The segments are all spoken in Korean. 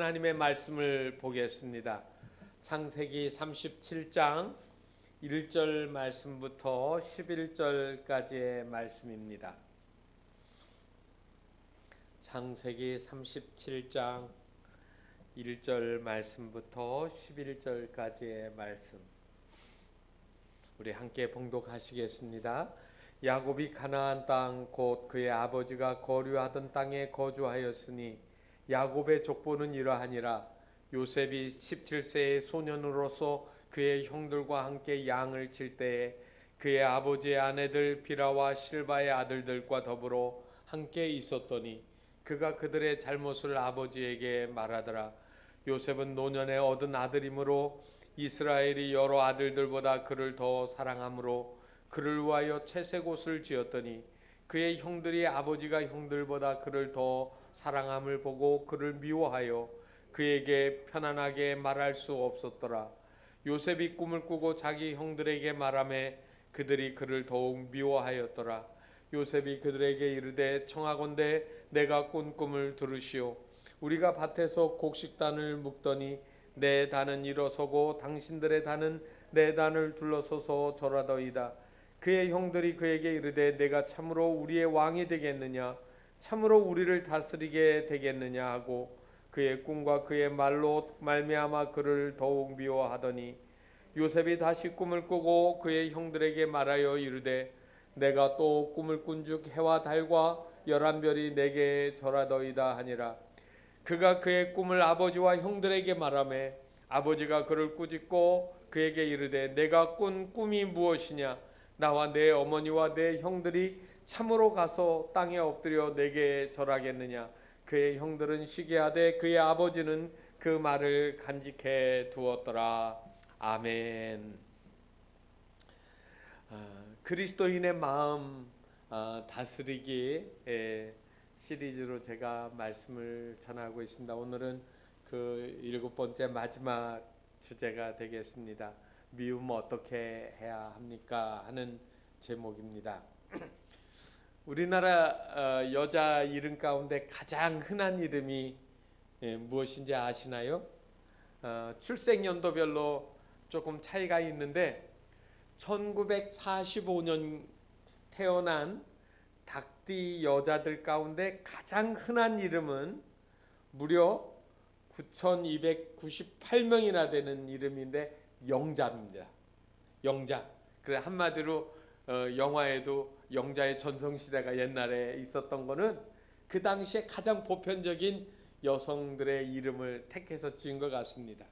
하나님의 말씀을 보겠습니다. 창세기 37장 1절 말씀부터 11절까지의 말씀입니다. 창세기 37장 1절 말씀부터 11절까지의 말씀, 우리 함께 봉독하시겠습니다. 야곱이 가나안 땅 곧 그의 아버지가 거류하던 땅에 거주하였으니 야곱의 족보는 이러하니라. 요셉이 17세의 소년으로서 그의 형들과 함께 양을 칠 때에 그의 아버지의 아내들 비라와 실바의 아들들과 더불어 함께 있었더니 그가 그들의 잘못을 아버지에게 말하더라. 요셉은 노년에 얻은 아들이므로 이스라엘이 여러 아들들보다 그를 더 사랑하므로 그를 위하여 채색 옷을 지었더니 그의 형들이 아버지가 형들보다 그를 더 사랑함을 보고 그를 미워하여 그에게 편안하게 말할 수 없었더라. 요셉이 꿈을 꾸고 자기 형들에게 말하매 그들이 그를 더욱 미워하였더라. 요셉이 그들에게 이르되 청하건대 내가 꾼 꿈을 들으시오. 우리가 밭에서 곡식단을 묶더니 내 단은 일어서고 당신들의 단은 내 단을 둘러서서 절하더이다. 그의 형들이 그에게 이르되 내가 참으로 우리의 왕이 되겠느냐, 참으로 우리를 다스리게 되겠느냐 하고 그의 꿈과 그의 말로 말미암아 그를 더욱 미워하더니 요셉이 다시 꿈을 꾸고 그의 형들에게 말하여 이르되 내가 또 꿈을 꾼즉 해와 달과 11별이 내게 절하더이다 하니라. 그가 그의 꿈을 아버지와 형들에게 말하매 아버지가 그를 꾸짖고 그에게 이르되 내가 꾼 꿈이 무엇이냐, 나와 내 어머니와 내 형들이 참으로 가서 땅에 엎드려 내게 절하겠느냐. 그의 형들은 시기하되 그의 아버지는 그 말을 간직해 두었더라. 아멘. 그리스도인의 마음 다스리기 시리즈로 제가 말씀을 전하고 있습니다. 오늘은 그 7번째 마지막 주제가 되겠습니다. 미움 어떻게 해야 합니까? 하는 제목입니다. 우리나라 여자 이름 가운데 가장 흔한 이름이 무엇인지 아시나요? 출생연도별로 조금 차이가 있는데 1945년 태어난 닭띠 여자들 가운데 가장 흔한 이름은 무려 9,298명이나 되는 이름인데 영자입니다. 영자. 그래 한마디로 영화에도 영자의 전성시대가 옛날에 있었던 거는 그 당시에 가장 보편적인 여성들의 이름을 택해서 지은 것 같습니다.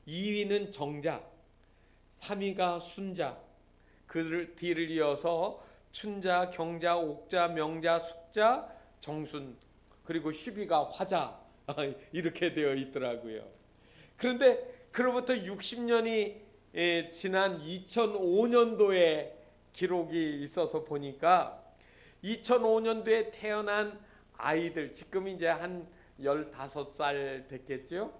2위는 정자, 3위가 순자, 그 뒤를 이어서 춘자, 경자, 옥자, 명자, 숙자, 정순, 그리고 10위가 화자 이렇게 되어 있더라고요. 그런데 그로부터 60년이 지난 2005년도에 기록이 있어서 보니까 2005년도에 태어난 아이들, 지금 이제 한 15살 됐겠죠.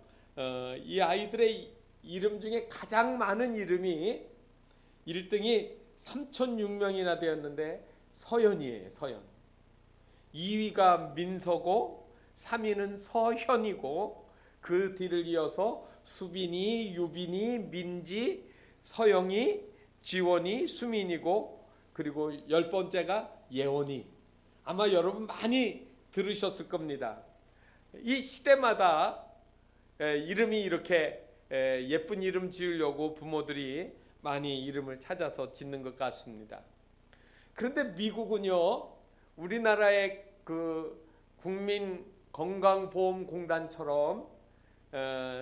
이 아이들의 이름 중에 가장 많은 이름이 1등이 3,006명이나 되었는데 서연이에요. 서연. 2위가 민서고 3위는 서현이고 그 뒤를 이어서 수빈이, 유빈이, 민지, 서영이, 지원이, 수민이고 그리고 10번째가 예원이. 아마 여러분 많이 들으셨을 겁니다. 이 시대마다 이름이 이렇게 예쁜 이름 지으려고 부모들이 많이 이름을 찾아서 짓는 것 같습니다. 그런데 미국은요, 우리나라의 그 국민 건강보험공단처럼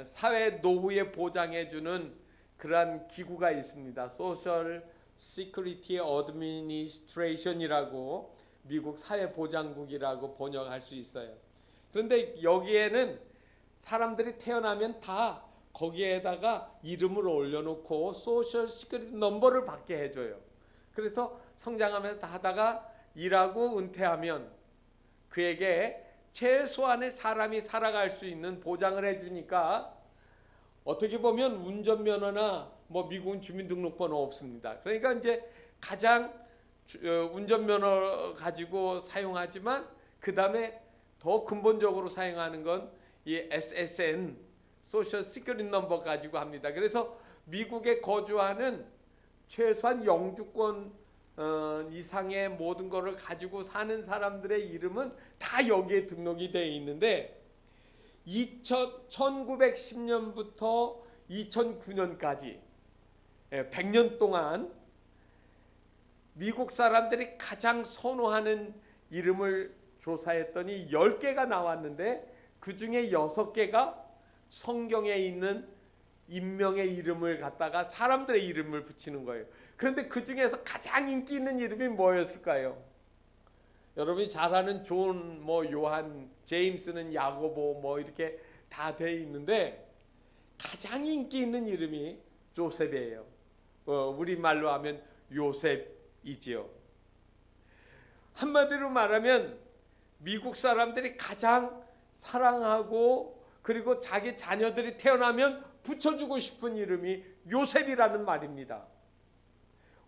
사회 노후에 보장해주는 그러한 기구가 있습니다. Social Security Administration이라고 미국 사회보장국이라고 번역할 수 있어요. 그런데 여기에는 사람들이 태어나면 다 거기에다가 이름을 올려놓고 소셜 시큐리티 넘버를 받게 해줘요. 그래서 성장하면서 다 하다가 일하고 은퇴하면 그에게 최소한의 사람이 살아갈 수 있는 보장을 해주니까 어떻게 보면 운전면허나 뭐 미국은 주민등록번호 없습니다. 그러니까 이제 가장 운전면허 가지고 사용하지만 그 다음에 더 근본적으로 사용하는 건 이 SSN 소셜 시큐리티 넘버 가지고 합니다. 그래서 미국에 거주하는 최소한 영주권 이상의 모든 것을 가지고 사는 사람들의 이름은 다 여기에 등록이 되어 있는데 1910년부터 2009년까지 100년 동안 미국 사람들이 가장 선호하는 이름을 조사했더니 10개가 나왔는데 그 중에 6개가 성경에 있는 인명의 이름을 갖다가 사람들의 이름을 붙이는 거예요. 그런데 그 중에서 가장 인기 있는 이름이 뭐였을까요? 여러분이 잘 아는 존, 요한, 제임스는 야고보 이렇게 다 돼 있는데 가장 인기 있는 이름이 조셉이에요. 우리말로 하면 요셉이지요. 한마디로 말하면 미국 사람들이 가장 사랑하고 그리고 자기 자녀들이 태어나면 붙여주고 싶은 이름이 요셉이라는 말입니다.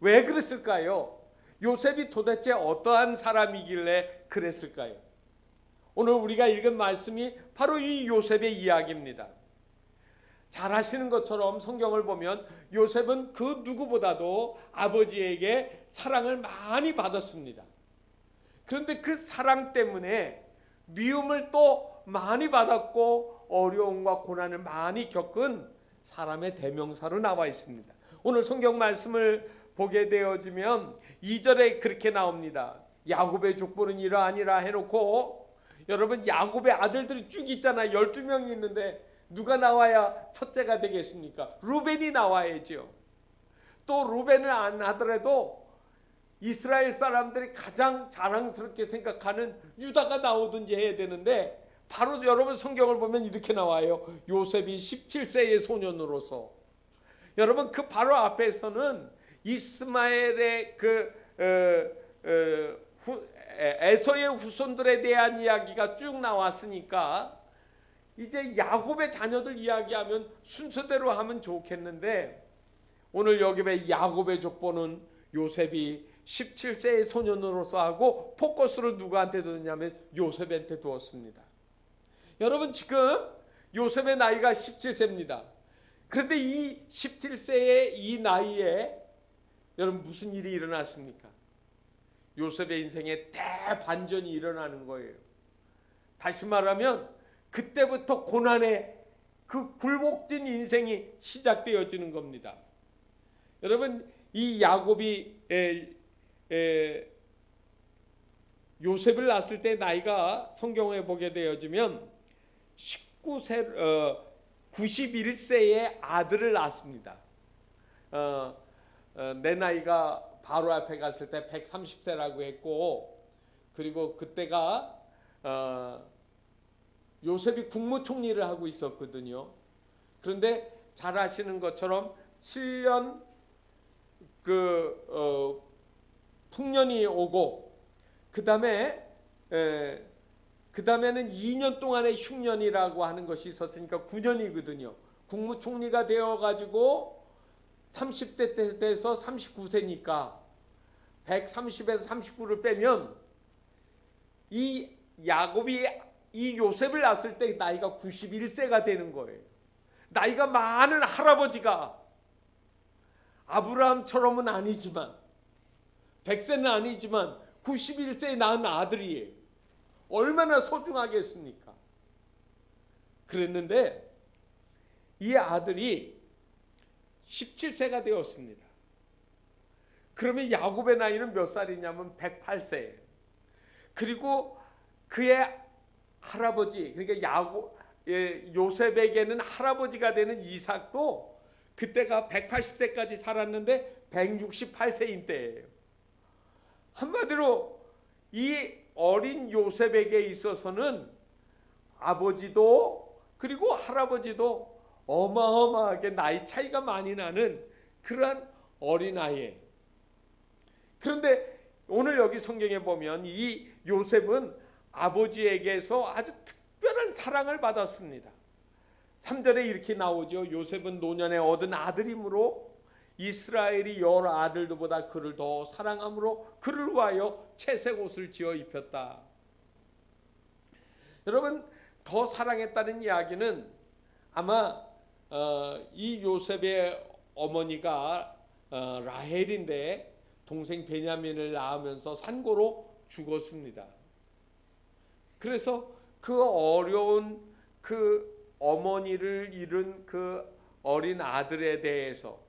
왜 그랬을까요? 요셉이 도대체 어떠한 사람이길래 그랬을까요? 오늘 우리가 읽은 말씀이 바로 이 요셉의 이야기입니다. 잘 아시는 것처럼 성경을 보면 요셉은 그 누구보다도 아버지에게 사랑을 많이 받았습니다. 그런데 그 사랑 때문에 미움을 또 많이 받았고 어려움과 고난을 많이 겪은 사람의 대명사로 나와 있습니다. 오늘 성경 말씀을 보게 되어지면 2절에 그렇게 나옵니다. 야곱의 족보는 이러하니라 해놓고, 여러분 야곱의 아들들이 쭉 있잖아요. 12명이 있는데 누가 나와야 첫째가 되겠습니까? 루벤이 나와야죠. 또 루벤을 안 하더라도 이스라엘 사람들이 가장 자랑스럽게 생각하는 유다가 나오든지 해야 되는데, 바로 여러분 성경을 보면 이렇게 나와요. 요셉이 17세의 소년으로서. 여러분 그 바로 앞에서는 이스마엘의 에서의 후손들에 대한 이야기가 쭉 나왔으니까 이제 야곱의 자녀들 이야기하면 순서대로 하면 좋겠는데, 오늘 여기 왜 야곱의 족보는 요셉이 17세의 소년으로서 하고 포커스를 누구한테 두었냐면 요셉한테 두었습니다. 여러분 지금 요셉의 나이가 17세입니다. 그런데 이 17세의 이 나이에 여러분 무슨 일이 일어났습니까? 요셉의 인생에 대반전이 일어나는 거예요. 다시 말하면 그때부터 고난의 그 굴복진 인생이 시작되어지는 겁니다. 여러분 이 야곱이 요셉을 낳았을 때 나이가 성경에 보게 되어지면 91세의 아들을 낳았습니다. 내 나이가 바로 앞에 갔을 때 130세라고 했고, 그리고 그때가 요셉이 국무총리를 하고 있었거든요. 그런데 잘 아시는 것처럼 7년 풍년이 오고 그 다음에는 2년 동안의 흉년이라고 하는 것이 있었으니까 9년이거든요. 국무총리가 되어가지고 30대 때 돼서 39세니까 130에서 39를 빼면 이 야곱이 이 요셉을 낳았을 때 나이가 91세가 되는 거예요. 나이가 많은 할아버지가 아브라함처럼은 아니지만 100세는 아니지만 91세에 낳은 아들이에요. 얼마나 소중하겠습니까? 그랬는데 이 아들이 17세가 되었습니다. 그러면 야곱의 나이는 몇 살이냐면 108세예요. 그리고 그의 할아버지, 그러니까 요셉에게는 할아버지가 되는 이삭도 그때가 180세까지 살았는데 168세인 때예요. 한마디로 이 어린 요셉에게 있어서는 아버지도 그리고 할아버지도 어마어마하게 나이 차이가 많이 나는 그러한 어린아이예요. 그런데 오늘 여기 성경에 보면 이 요셉은 아버지에게서 아주 특별한 사랑을 받았습니다. 3절에 이렇게 나오죠. 요셉은 노년에 얻은 아들이므로 이스라엘이 여러 아들들보다 그를 더 사랑함으로 그를 위하여 채색 옷을 지어 입혔다. 여러분 더 사랑했다는 이야기는 아마 이 요셉의 어머니가 라헬인데 동생 베냐민을 낳으면서 산고로 죽었습니다. 그래서 그 어려운 그 어머니를 잃은 그 어린 아들에 대해서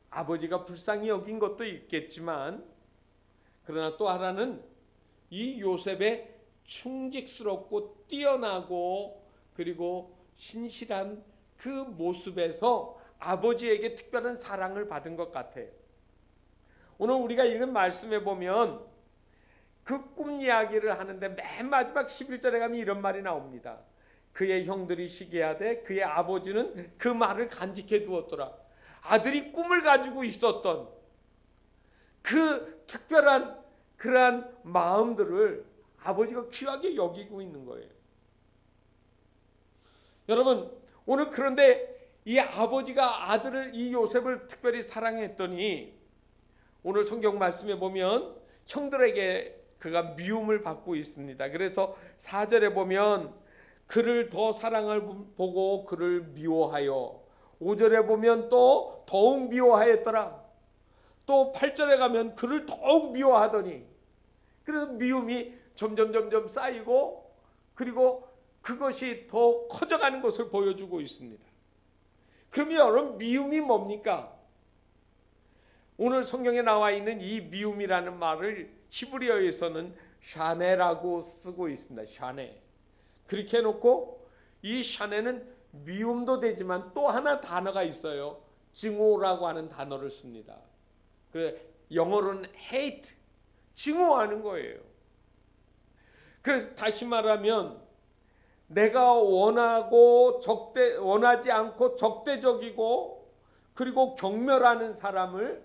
아버지가 불쌍히 여긴 것도 있겠지만, 그러나 또 하나는 이 요셉의 충직스럽고 뛰어나고 그리고 신실한 그 모습에서 아버지에게 특별한 사랑을 받은 것 같아요. 오늘 우리가 읽은 말씀에 보면 그 꿈 이야기를 하는데 맨 마지막 11절에 가면 이런 말이 나옵니다. 그의 형들이 시기하되 그의 아버지는 그 말을 간직해 두었더라. 아들이 꿈을 가지고 있었던 그 특별한 그러한 마음들을 아버지가 귀하게 여기고 있는 거예요. 여러분, 오늘 그런데 이 아버지가 아들을, 이 요셉을 특별히 사랑했더니 오늘 성경 말씀에 보면 형들에게 그가 미움을 받고 있습니다. 그래서 4절에 보면 그를 더 사랑을 보고 그를 미워하여, 5절에 보면 또 더욱 미워하였더라. 또 8절에 가면 그를 더욱 미워하더니, 그래서 미움이 점점 쌓이고 그리고 그것이 더 커져가는 것을 보여주고 있습니다. 그러면 여러분, 미움이 뭡니까? 오늘 성경에 나와 있는 이 미움이라는 말을 히브리어에서는 샤네라고 쓰고 있습니다. 샤네. 그렇게 해놓고 이 샤네는 미움도 되지만 또 하나 단어가 있어요. 증오라고 하는 단어를 씁니다. 그 영어로는 hate, 증오하는 거예요. 그래서 다시 말하면 내가 원하지 않고 적대적이고 그리고 경멸하는 사람을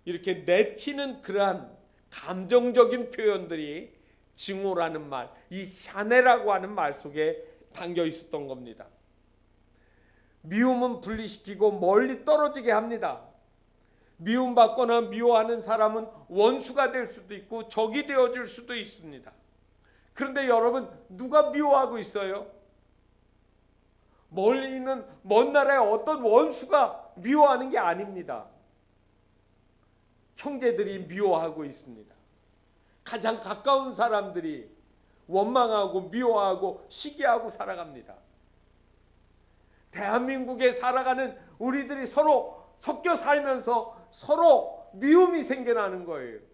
이렇게 내치는 그러한 감정적인 표현들이 증오라는 말, 이 샤네라고 하는 말 속에 담겨 있었던 겁니다. 미움은 분리시키고 멀리 떨어지게 합니다. 미움받거나 미워하는 사람은 원수가 될 수도 있고 적이 되어줄 수도 있습니다. 그런데 여러분, 누가 미워하고 있어요? 멀리 있는 먼 나라의 어떤 원수가 미워하는 게 아닙니다. 형제들이 미워하고 있습니다. 가장 가까운 사람들이 원망하고 미워하고 시기하고 살아갑니다. 대한민국에 살아가는 우리들이 서로 섞여 살면서 서로 미움이 생겨나는 거예요.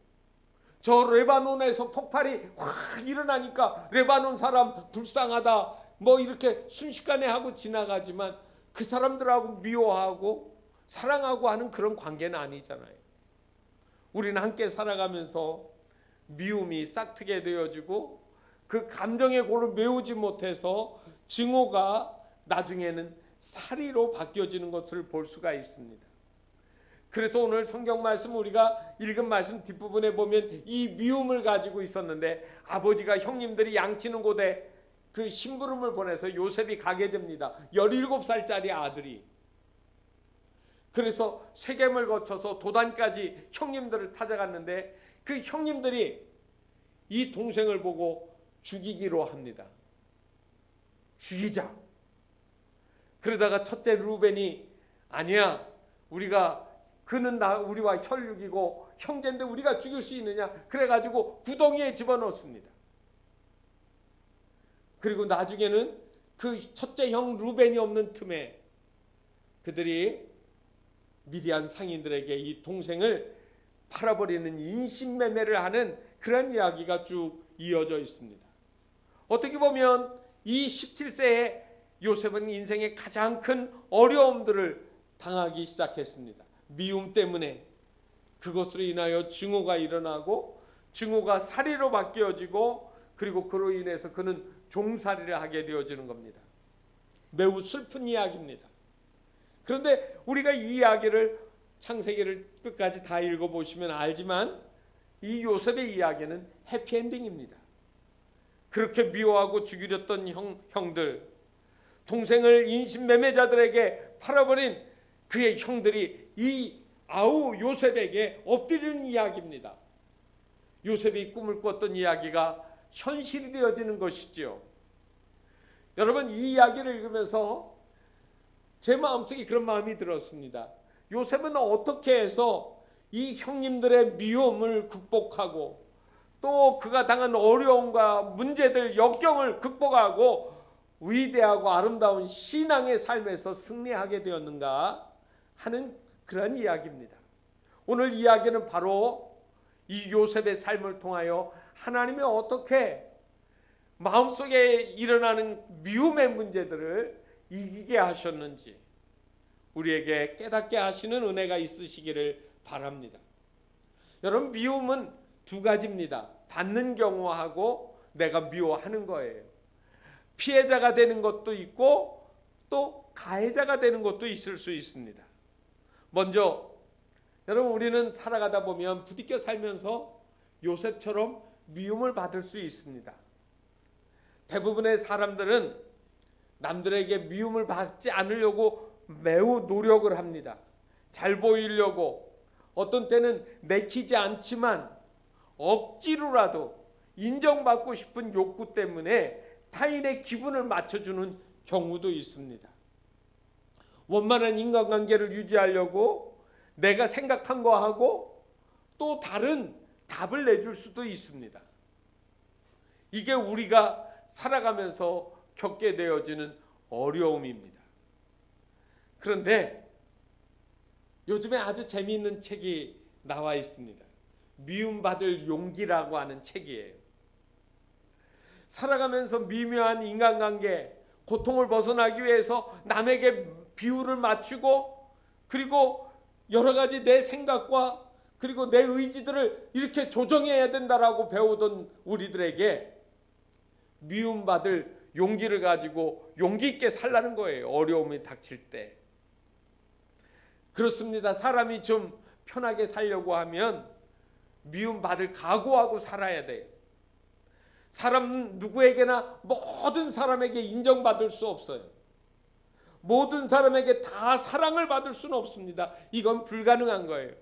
저 레바논에서 폭발이 확 일어나니까 레바논 사람 불쌍하다 뭐 이렇게 순식간에 하고 지나가지만 그 사람들하고 미워하고 사랑하고 하는 그런 관계는 아니잖아요. 우리는 함께 살아가면서 미움이 싹트게 되어지고 그 감정의 골을 메우지 못해서 증오가 나중에는 살이로 바뀌어지는 것을 볼 수가 있습니다. 그래서 오늘 성경 말씀, 우리가 읽은 말씀 뒷부분에 보면 이 미움을 가지고 있었는데 아버지가 형님들이 양치는 곳에 그 심부름을 보내서 요셉이 가게 됩니다. 17살짜리 아들이. 그래서 세겜을 거쳐서 도단까지 형님들을 찾아갔는데 그 형님들이 이 동생을 보고 죽이기로 합니다. 죽이자. 그러다가 첫째 루벤이 아니야, 그는 우리와 혈육이고 형제인데 우리가 죽일 수 있느냐, 그래가지고 구덩이에 집어넣습니다. 그리고 나중에는 그 첫째 형 루벤이 없는 틈에 그들이 미디안 상인들에게 이 동생을 팔아버리는 인신매매를 하는 그런 이야기가 쭉 이어져 있습니다. 어떻게 보면 이 17세의 요셉은 인생의 가장 큰 어려움들을 당하기 시작했습니다. 미움 때문에 그것으로 인하여 증오가 일어나고 증오가 살이로 바뀌어지고 그리고 그로 인해서 그는 종살이를 하게 되어지는 겁니다. 매우 슬픈 이야기입니다. 그런데 우리가 이 이야기를 창세기를 끝까지 다 읽어보시면 알지만 이 요셉의 이야기는 해피엔딩입니다. 그렇게 미워하고 죽이렸던 형들, 동생을 인신매매자들에게 팔아버린 그의 형들이 이 아우 요셉에게 엎드리는 이야기입니다. 요셉이 꿈을 꿨던 이야기가 현실이 되어지는 것이지요. 여러분, 이 이야기를 읽으면서 제 마음속에 그런 마음이 들었습니다. 요셉은 어떻게 해서 이 형님들의 미움을 극복하고 또 그가 당한 어려움과 문제들, 역경을 극복하고 위대하고 아름다운 신앙의 삶에서 승리하게 되었는가 하는 그런 이야기입니다. 오늘 이야기는 바로 이 요셉의 삶을 통하여 하나님이 어떻게 마음속에 일어나는 미움의 문제들을 이기게 하셨는지 우리에게 깨닫게 하시는 은혜가 있으시기를 바랍니다. 여러분, 미움은 두 가지입니다. 받는 경우하고 내가 미워하는 거예요. 피해자가 되는 것도 있고 또 가해자가 되는 것도 있을 수 있습니다. 먼저 여러분, 우리는 살아가다 보면 부딪혀 살면서 요셉처럼 미움을 받을 수 있습니다. 대부분의 사람들은 남들에게 미움을 받지 않으려고 매우 노력을 합니다. 잘 보이려고 어떤 때는 내키지 않지만 억지로라도 인정받고 싶은 욕구 때문에 타인의 기분을 맞춰주는 경우도 있습니다. 원만한 인간관계를 유지하려고 내가 생각한 거 하고 또 다른 답을 내줄 수도 있습니다. 이게 우리가 살아가면서 겪게 되어지는 어려움입니다. 그런데 요즘에 아주 재미있는 책이 나와 있습니다. 미움받을 용기라고 하는 책이에요. 살아가면서 미묘한 인간관계, 고통을 벗어나기 위해서 남에게 비율을 맞추고 그리고 여러 가지 내 생각과 그리고 내 의지들을 이렇게 조정해야 된다라고 배우던 우리들에게 미움받을 용기를 가지고 용기 있게 살라는 거예요. 어려움이 닥칠 때. 그렇습니다. 사람이 좀 편하게 살려고 하면 미움받을 각오하고 살아야 돼요. 사람 누구에게나 모든 사람에게 인정받을 수 없어요. 모든 사람에게 다 사랑을 받을 수는 없습니다. 이건 불가능한 거예요.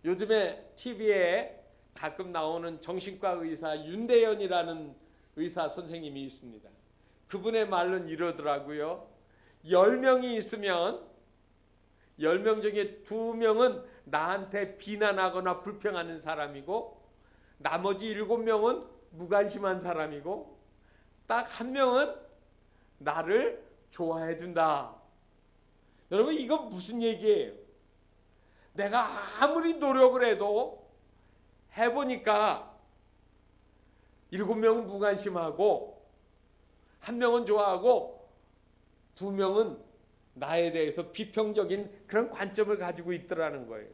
요즘에 TV에 가끔 나오는 정신과 의사 윤대현이라는 의사 선생님이 있습니다. 그분의 말은 이러더라고요. 10명이 있으면 10명 중에 2명은 나한테 비난하거나 불평하는 사람이고 나머지 7명은 무관심한 사람이고 딱 1명은 나를 좋아해 준다. 여러분, 이건 무슨 얘기예요? 내가 아무리 노력을 해도 해보니까 7명은 무관심하고 1명은 좋아하고 2명은 나에 대해서 비평적인 그런 관점을 가지고 있더라는 거예요.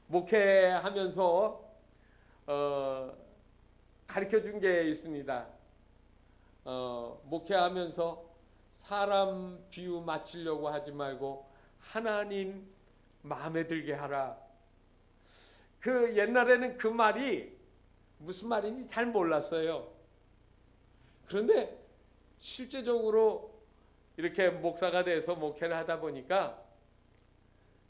목회하면서 가르쳐준 게 있습니다. 목회하면서 사람 비유 맞추려고 하지 말고 하나님 마음에 들게 하라. 그 옛날에는 그 말이 무슨 말인지 잘 몰랐어요. 그런데 실제적으로 이렇게 목사가 돼서 목회를 하다 보니까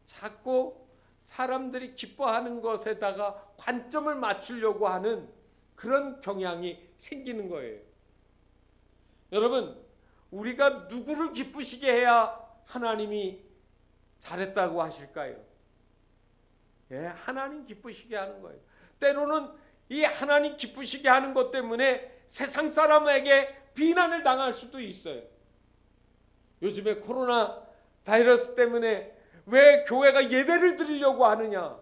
자꾸 사람들이 기뻐하는 것에다가 관점을 맞추려고 하는 그런 경향이 생기는 거예요. 여러분, 우리가 누구를 기쁘시게 해야 하나님이 잘했다고 하실까요? 예, 하나님 기쁘시게 하는 거예요. 때로는 이 하나님 기쁘시게 하는 것 때문에 세상 사람에게 비난을 당할 수도 있어요. 요즘에 코로나 바이러스 때문에 왜 교회가 예배를 드리려고 하느냐?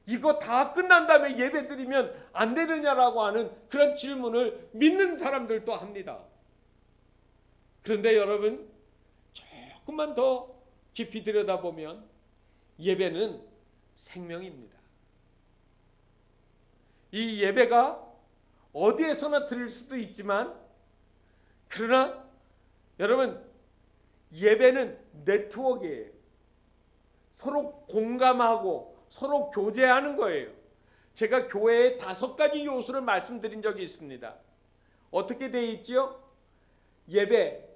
이거 다 끝난 다음에 예배 드리면 안 되느냐라고 하는 그런 질문을 믿는 사람들도 합니다. 그런데 여러분, 조금만 더 깊이 들여다보면 예배는 생명입니다. 이 예배가 어디에서나 드릴 수도 있지만 그러나 여러분, 예배는 네트워크예요. 서로 공감하고 서로 교제하는 거예요. 제가 교회에 5가지 요소를 말씀드린 적이 있습니다. 어떻게 되어 있지요? 예배,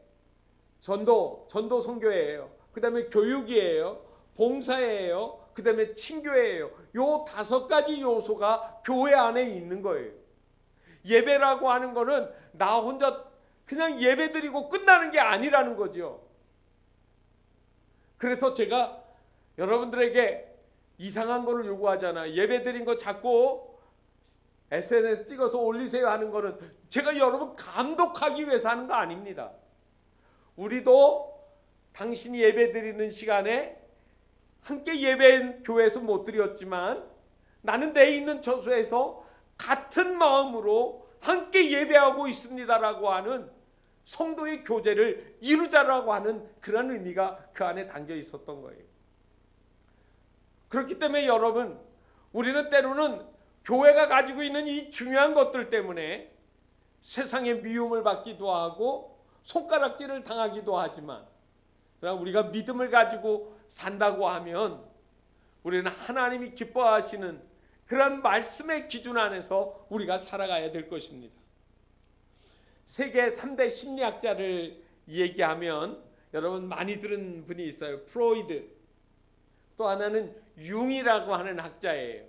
전도 선교예요. 그 다음에 교육이에요. 봉사예요. 그 다음에 친교예요. 요 5가지 요소가 교회 안에 있는 거예요. 예배라고 하는 거는 나 혼자 그냥 예배 드리고 끝나는 게 아니라는 거죠. 그래서 제가 여러분들에게 이상한 거를 요구하잖아요. 예배 드린 거 자꾸 SNS 찍어서 올리세요 하는 거는 제가 여러분 감독하기 위해서 하는 거 아닙니다. 우리도 당신이 예배 드리는 시간에 함께 예배 교회에서 못 드렸지만 나는 내 있는 처소에서 같은 마음으로 함께 예배하고 있습니다라고 하는 성도의 교제를 이루자라고 하는 그런 의미가 그 안에 담겨 있었던 거예요. 그렇기 때문에 여러분, 우리는 때로는 교회가 가지고 있는 이 중요한 것들 때문에 세상의 미움을 받기도 하고 손가락질을 당하기도 하지만, 그러나 우리가 믿음을 가지고 산다고 하면 우리는 하나님이 기뻐하시는 그런 말씀의 기준 안에서 우리가 살아가야 될 것입니다. 세계 3대 심리학자를 얘기하면 여러분 많이 들은 분이 있어요. 프로이드, 또 하나는 융이라고 하는 학자예요.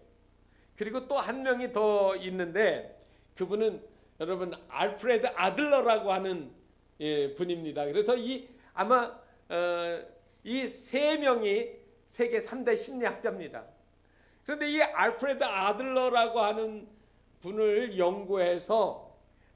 그리고 또 한 명이 더 있는데 그분은 여러분 알프레드 아들러라고 하는 분입니다. 그래서 아마 이 세 명이 세계 3대 심리학자입니다. 그런데 이 알프레드 아들러라고 하는 분을 연구해서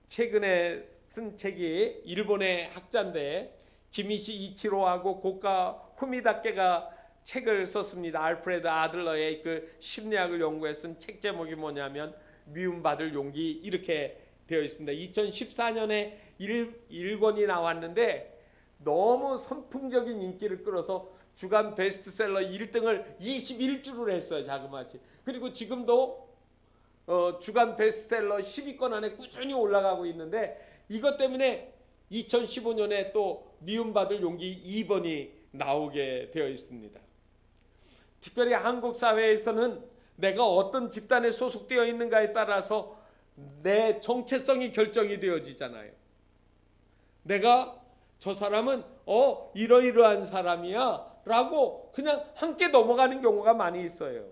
최근에 쓴 책이 일본의 학자인데 기미시 이치로하고 고카 후미다케가 책을 썼습니다. 알프레드 아들러의 그 심리학을 연구해 쓴 책 제목이 뭐냐면 미움받을 용기, 이렇게 되어 있습니다. 2014년에 1권이 나왔는데 너무 선풍적인 인기를 끌어서 주간 베스트셀러 1등을 21주를 했어요. 자그마치. 그리고 지금도 주간 베스트셀러 10위권 안에 꾸준히 올라가고 있는데 이것 때문에 2015년에 또 미움받을 용기 2번이 나오게 되어 있습니다. 특별히 한국 사회에서는 내가 어떤 집단에 소속되어 있는가에 따라서 내 정체성이 결정이 되어지잖아요. 내가 저 사람은 이러이러한 사람이야 라고 그냥 함께 넘어가는 경우가 많이 있어요.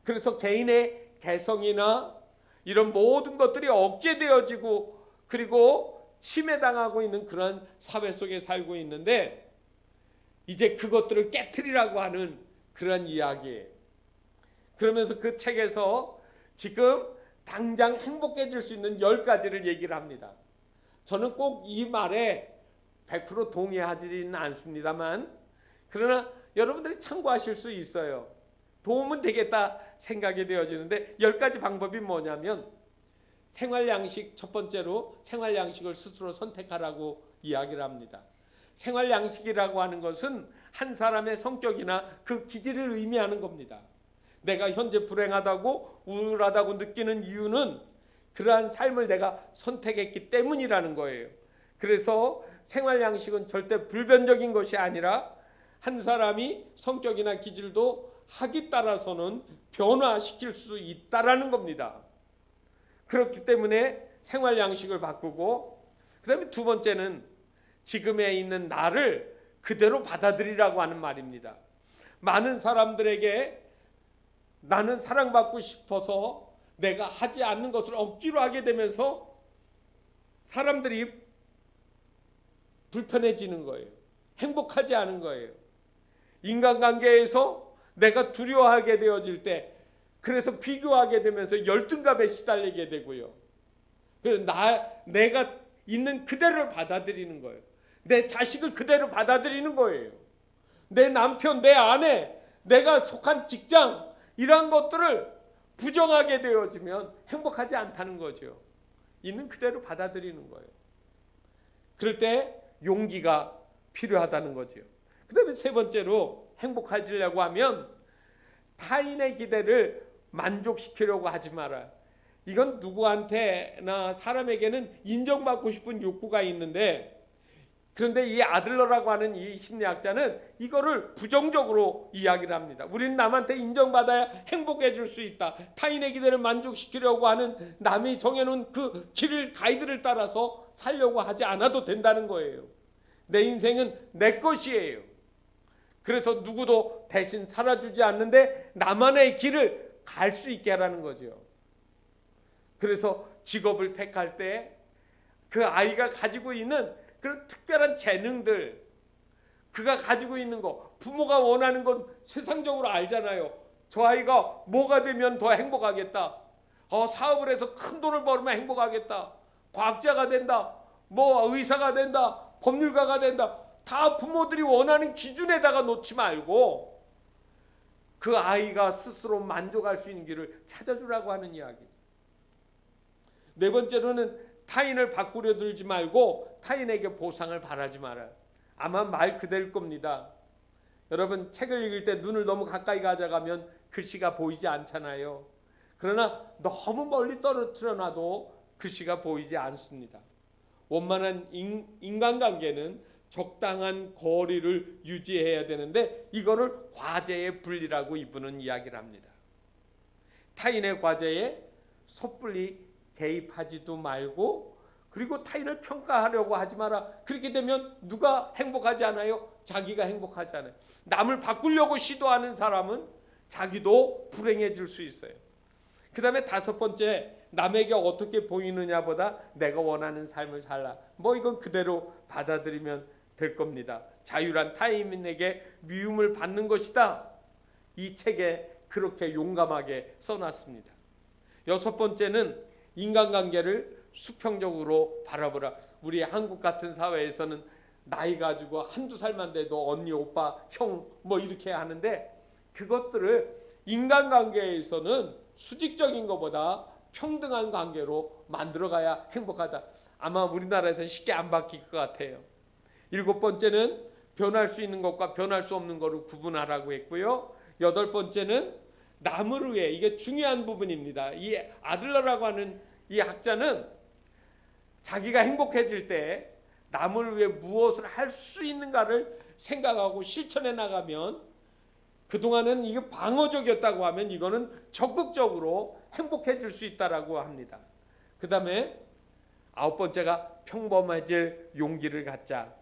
그래서 개인의 개성이나 이런 모든 것들이 억제되어지고 그리고 침해당하고 있는 그런 사회 속에 살고 있는데 이제 그것들을 깨트리라고 하는 그런 이야기예요. 그러면서 그 책에서 지금 당장 행복해질 수 있는 10가지를 얘기를 합니다. 저는 꼭 이 말에 100% 동의하지는 않습니다만 그러나 여러분들이 참고하실 수 있어요. 도움은 되겠다 생각이 되어지는데 10가지 방법이 뭐냐면 생활양식, 첫 번째로 생활양식을 스스로 선택하라고 이야기를 합니다. 생활양식이라고 하는 것은 한 사람의 성격이나 그 기질을 의미하는 겁니다. 내가 현재 불행하다고 우울하다고 느끼는 이유는 그러한 삶을 내가 선택했기 때문이라는 거예요. 그래서 생활양식은 절대 불변적인 것이 아니라 한 사람이 성격이나 기질도 학이 따라서는 변화시킬 수 있다라는 겁니다. 그렇기 때문에 생활양식을 바꾸고, 그 다음에 두 번째는 지금에 있는 나를 그대로 받아들이라고 하는 말입니다. 많은 사람들에게 나는 사랑받고 싶어서 내가 하지 않는 것을 억지로 하게 되면서 사람들이 불편해지는 거예요. 행복하지 않은 거예요. 인간관계에서 내가 두려워하게 되어질 때 그래서 비교하게 되면서 열등감에 시달리게 되고요. 그래서 내가 있는 그대로를 받아들이는 거예요. 내 자식을 그대로 받아들이는 거예요. 내 남편, 내 아내, 내가 속한 직장 이런 것들을 부정하게 되어지면 행복하지 않다는 거죠. 있는 그대로 받아들이는 거예요. 그럴 때 용기가 필요하다는 거죠. 그 다음에 세 번째로 행복해지려고 하면 타인의 기대를 만족시키려고 하지 마라. 이건 누구한테나 사람에게는 인정받고 싶은 욕구가 있는데 그런데 이 아들러라고 하는 이 심리학자는 이거를 부정적으로 이야기를 합니다. 우리는 남한테 인정받아야 행복해질 수 있다. 타인의 기대를 만족시키려고 하는 남이 정해놓은 그 길을 가이드를 따라서 살려고 하지 않아도 된다는 거예요. 내 인생은 내 것이에요. 그래서 누구도 대신 살아주지 않는데 나만의 길을 갈 수 있게 하라는 거죠. 그래서 직업을 택할 때 그 아이가 가지고 있는 그런 특별한 재능들, 그가 가지고 있는 거, 부모가 원하는 건 세상적으로 알잖아요. 저 아이가 뭐가 되면 더 행복하겠다. 사업을 해서 큰 돈을 벌면 행복하겠다. 과학자가 된다. 뭐 의사가 된다. 법률가가 된다. 다 부모들이 원하는 기준에다가 놓지 말고 그 아이가 스스로 만족할 수 있는 길을 찾아주라고 하는 이야기죠. 네 번째로는 타인을 바꾸려 들지 말고 타인에게 보상을 바라지 마라. 아마 말 그대일 겁니다. 여러분, 책을 읽을 때 눈을 너무 가까이 가져가면 글씨가 보이지 않잖아요. 그러나 너무 멀리 떨어뜨려 놔도 글씨가 보이지 않습니다. 원만한 인간관계는 적당한 거리를 유지해야 되는데 이거를 과제의 분리라고 이분은 이야기를 합니다. 타인의 과제에 섣불리 개입하지도 말고, 그리고 타인을 평가하려고 하지 마라. 그렇게 되면 누가 행복하지 않아요? 자기가 행복하지 않아요. 남을 바꾸려고 시도하는 사람은 자기도 불행해질 수 있어요. 그 다음에 다섯 번째, 남에게 어떻게 보이느냐보다 내가 원하는 삶을 살라. 이건 그대로 받아들이면 될 겁니다. 자유란 타인에게 미움을 받는 것이다. 이 책에 그렇게 용감하게 써놨습니다. 여섯 번째는 인간관계를 수평적으로 바라보라. 우리 한국 같은 사회에서는 나이 가지고 한두 살만 돼도 언니, 오빠, 형 이렇게 하는데, 그것들을 인간관계에서는 수직적인 것보다 평등한 관계로 만들어가야 행복하다. 아마 우리나라에서는 쉽게 안 바뀔 것 같아요. 일곱 번째는 변할 수 있는 것과 변할 수 없는 것을 구분하라고 했고요. 여덟 번째는 남을 위해, 이게 중요한 부분입니다. 이 아들러라고 하는 이 학자는 자기가 행복해질 때 남을 위해 무엇을 할 수 있는가를 생각하고 실천해 나가면, 그동안은 이게 방어적이었다고 하면 이거는 적극적으로 행복해질 수 있다라고 합니다. 그 다음에 아홉 번째가 평범해질 용기를 갖자.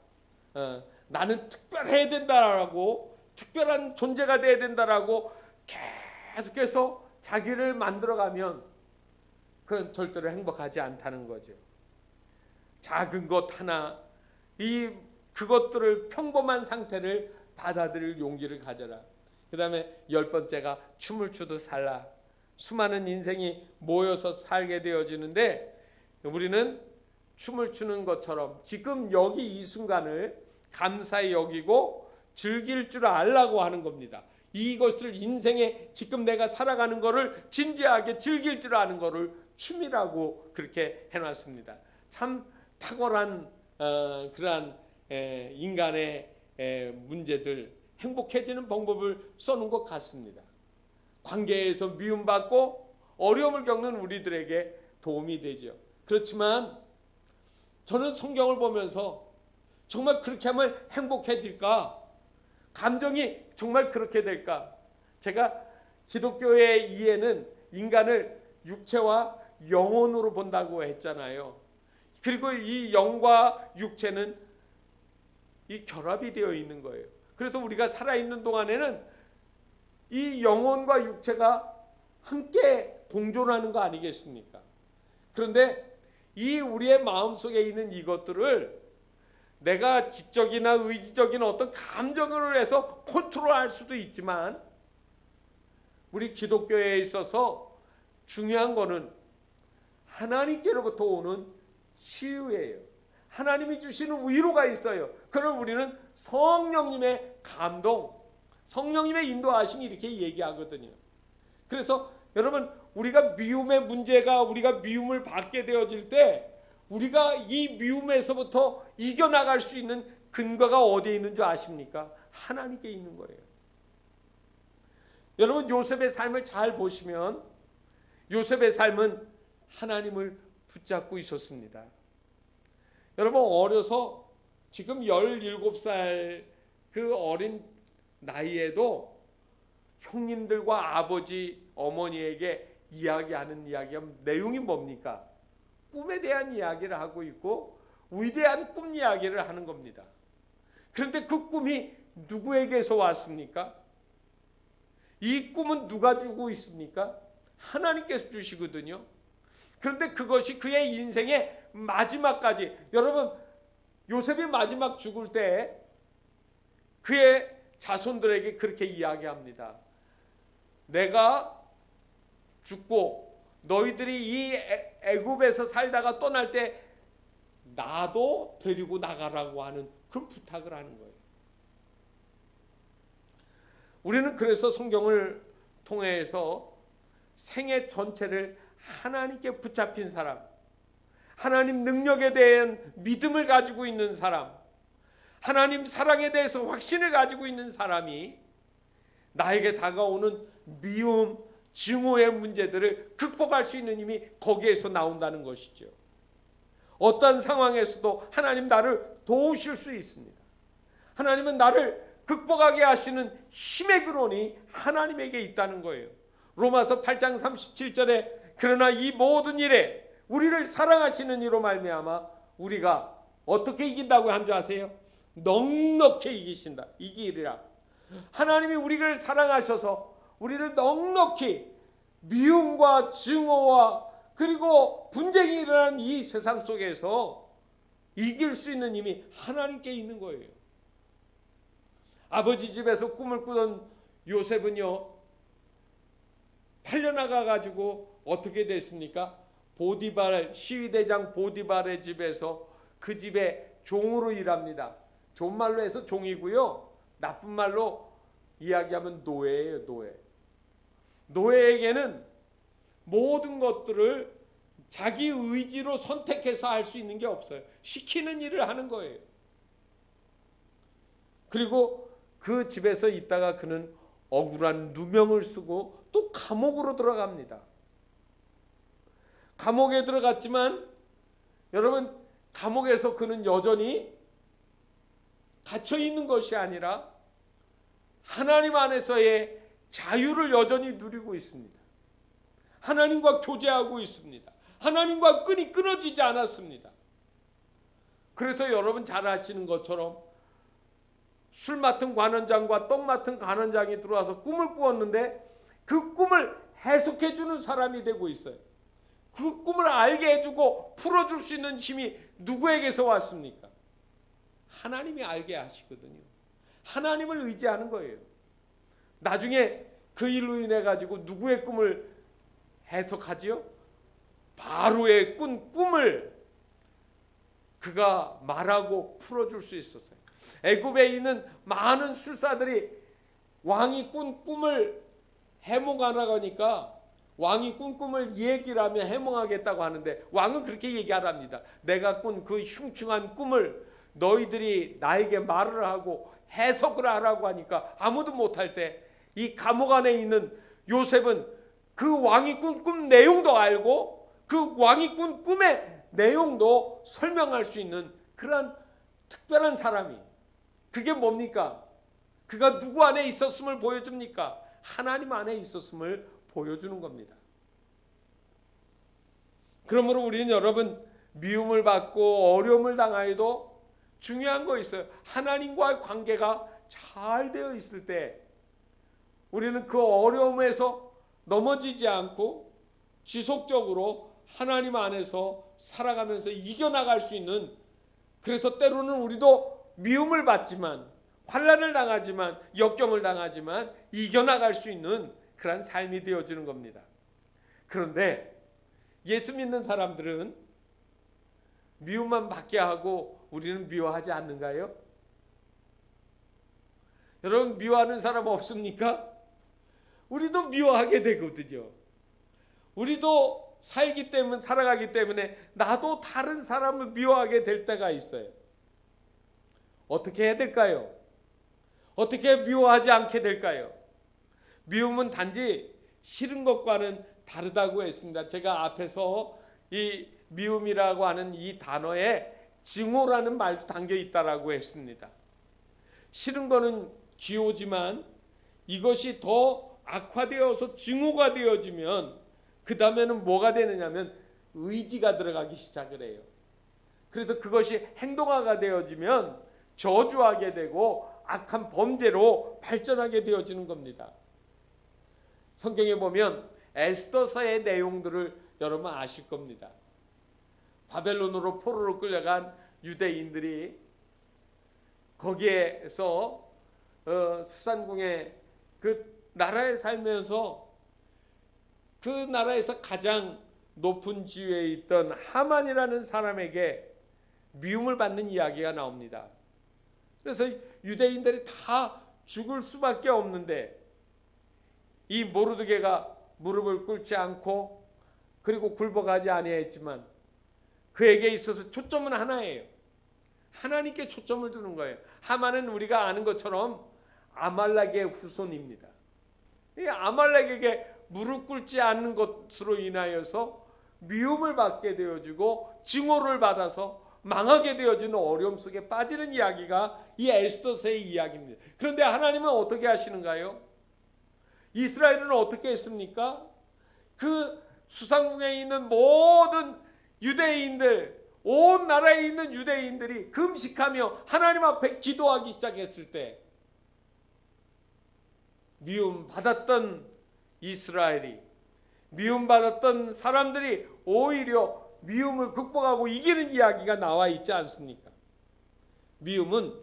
나는 특별해야 된다라고, 특별한 존재가 돼야 된다라고 계속해서 자기를 만들어가면 그건 절대로 행복하지 않다는 거죠. 작은 것 하나, 그것들을 평범한 상태를 받아들일 용기를 가져라. 그 다음에 열 번째가 춤을 추듯 살라. 수많은 인생이 모여서 살게 되어지는데 우리는 춤을 추는 것처럼 지금 여기 이 순간을 감사히 여기고 즐길 줄 알라고 하는 겁니다. 이것을 인생에 지금 내가 살아가는 거를 진지하게 즐길 줄 아는 거를 춤이라고 그렇게 해놨습니다. 참 탁월한 그러한 인간의 문제들, 행복해지는 방법을 써놓은 것 같습니다. 관계에서 미움받고 어려움을 겪는 우리들에게 도움이 되죠. 그렇지만 저는 성경을 보면서 정말 그렇게 하면 행복해질까? 감정이 정말 그렇게 될까? 제가 기독교의 이해는 인간을 육체와 영혼으로 본다고 했잖아요. 그리고 이 영과 육체는 이 결합이 되어 있는 거예요. 그래서 우리가 살아있는 동안에는 이 영혼과 육체가 함께 공존하는 거 아니겠습니까? 그런데 이 우리의 마음속에 있는 이것들을 내가 지적이나 의지적인 어떤 감정으로 해서 컨트롤할 수도 있지만, 우리 기독교에 있어서 중요한 거는 하나님께로부터 오는 치유예요. 하나님이 주시는 위로가 있어요. 그걸 우리는 성령님의 감동, 성령님의 인도하심이 이렇게 얘기하거든요. 그래서 여러분, 우리가 미움의 문제가, 우리가 미움을 받게 되어질 때 우리가 이 미움에서부터 이겨나갈 수 있는 근거가 어디에 있는 줄 아십니까? 하나님께 있는 거예요. 여러분, 요셉의 삶을 잘 보시면 요셉의 삶은 하나님을 붙잡고 있었습니다. 여러분, 어려서 지금 17살 그 어린 나이에도 형님들과 아버지, 어머니에게 이야기하는 이야기가 내용이 뭡니까? 꿈에 대한 이야기를 하고 있고 위대한 꿈 이야기를 하는 겁니다. 그런데 그 꿈이 누구에게서 왔습니까? 이 꿈은 누가 주고 있습니까? 하나님께서 주시거든요. 그런데 그것이 그의 인생의 마지막까지, 여러분 요셉이 마지막 죽을 때 그의 자손들에게 그렇게 이야기합니다. 내가 죽고 너희들이 이 애굽에서 살다가 떠날 때 나도 데리고 나가라고 하는 그런 부탁을 하는 거예요. 우리는 그래서 성경을 통해서 생애 전체를 하나님께 붙잡힌 사람, 하나님 능력에 대한 믿음을 가지고 있는 사람, 하나님 사랑에 대해서 확신을 가지고 있는 사람이 나에게 다가오는 미움, 증오의 문제들을 극복할 수 있는 힘이 거기에서 나온다는 것이죠. 어떤 상황에서도 하나님 나를 도우실 수 있습니다. 하나님은 나를 극복하게 하시는 힘의 근원이 하나님에게 있다는 거예요. 로마서 8장 37절에 그러나 이 모든 일에 우리를 사랑하시는 이로 말미암아 우리가 어떻게 이긴다고 한 줄 아세요? 넉넉히 이기신다. 이기리라. 하나님이 우리를 사랑하셔서 우리를 넉넉히 미움과 증오와 그리고 분쟁이 일어나는 이 세상 속에서 이길 수 있는 힘이 하나님께 있는 거예요. 아버지 집에서 꿈을 꾸던 요셉은요, 팔려나가 가지고 어떻게 됐습니까? 보디발, 시위대장 보디발의 집에서 그 집에 종으로 일합니다. 좋은 말로 해서 종이고요, 나쁜 말로 이야기하면 노예예요. 노예. 노예에게는 모든 것들을 자기 의지로 선택해서 할 수 있는 게 없어요. 시키는 일을 하는 거예요. 그리고 그 집에서 있다가 그는 억울한 누명을 쓰고 또 감옥으로 들어갑니다. 감옥에 들어갔지만 여러분, 감옥에서 그는 여전히 갇혀 있는 것이 아니라 하나님 안에서의 자유를 여전히 누리고 있습니다. 하나님과 교제하고 있습니다. 하나님과 끈이 끊어지지 않았습니다. 그래서 여러분 잘 아시는 것처럼 술 맡은 관원장과 떡 맡은 관원장이 들어와서 꿈을 꾸었는데 그 꿈을 해석해 주는 사람이 되고 있어요. 그 꿈을 알게 해주고 풀어줄 수 있는 힘이 누구에게서 왔습니까? 하나님이 알게 하시거든요. 하나님을 의지하는 거예요. 나중에 그 일로 인해 가지고 누구의 꿈을 해석하지요? 바로의 꾼 꿈을 그가 말하고 풀어줄 수 있었어요. 애굽에 있는 많은 술사들이 왕이 꾼 꿈을 해몽하라니까 왕이 꾼 꿈을 얘기를 하면 해몽하겠다고 하는데 왕은 그렇게 얘기하랍니다. 내가 꾼 그 흉흉한 꿈을 너희들이 나에게 말을 하고 해석을 하라고 하니까 아무도 못할 때 이 감옥 안에 있는 요셉은 그 왕이 꾼 꿈 내용도 알고 그 왕이 꾼 꿈의 내용도 설명할 수 있는 그런 특별한 사람이, 그게 뭡니까? 그가 누구 안에 있었음을 보여줍니까? 하나님 안에 있었음을 보여주는 겁니다. 그러므로 우리는 여러분, 미움을 받고 어려움을 당하여도 중요한 거 있어요. 하나님과의 관계가 잘 되어 있을 때 우리는 그 어려움에서 넘어지지 않고 지속적으로 하나님 안에서 살아가면서 이겨나갈 수 있는, 그래서 때로는 우리도 미움을 받지만, 환난을 당하지만, 역경을 당하지만 이겨나갈 수 있는 그런 삶이 되어주는 겁니다. 그런데 예수 믿는 사람들은 미움만 받게 하고 우리는 미워하지 않는가요? 여러분, 미워하는 사람 없습니까? 우리도 미워하게 되거든요. 우리도 살아가기 때문에 나도 다른 사람을 미워하게 될 때가 있어요. 어떻게 해야 될까요? 어떻게 미워하지 않게 될까요? 미움은 단지 싫은 것과는 다르다고 했습니다. 제가 앞에서 이 미움이라고 하는 이 단어에 증오라는 말도 담겨 있다라고 했습니다. 싫은 거는 기호지만 이것이 더 악화되어서 증오가 되어지면 그 다음에는 뭐가 되느냐면 의지가 들어가기 시작을 해요. 그래서 그것이 행동화가 되어지면 저주하게 되고 악한 범죄로 발전하게 되어지는 겁니다. 성경에 보면 에스더서의 내용들을 여러분 아실 겁니다. 바벨론으로 포로로 끌려간 유대인들이 거기에서 수산궁의 그 나라에 살면서 그 나라에서 가장 높은 지위에 있던 하만이라는 사람에게 미움을 받는 이야기가 나옵니다. 그래서 유대인들이 다 죽을 수밖에 없는데 이 모르드게가 무릎을 꿇지 않고 그리고 굴복하지 아니했지만 그에게 있어서 초점은 하나예요. 하나님께 초점을 두는 거예요. 하만은 우리가 아는 것처럼 아말렉의 후손입니다. 이 아말렉에게 무릎 꿇지 않는 것으로 인하여서 미움을 받게 되어지고 증오를 받아서 망하게 되어지는 어려움 속에 빠지는 이야기가 이 에스더서의 이야기입니다. 그런데 하나님은 어떻게 하시는가요? 이스라엘은 어떻게 했습니까? 그 수상궁에 있는 모든 유대인들, 온 나라에 있는 유대인들이 금식하며 하나님 앞에 기도하기 시작했을 때 미움받았던 이스라엘이, 미움받았던 사람들이 오히려 미움을 극복하고 이기는 이야기가 나와 있지 않습니까? 미움은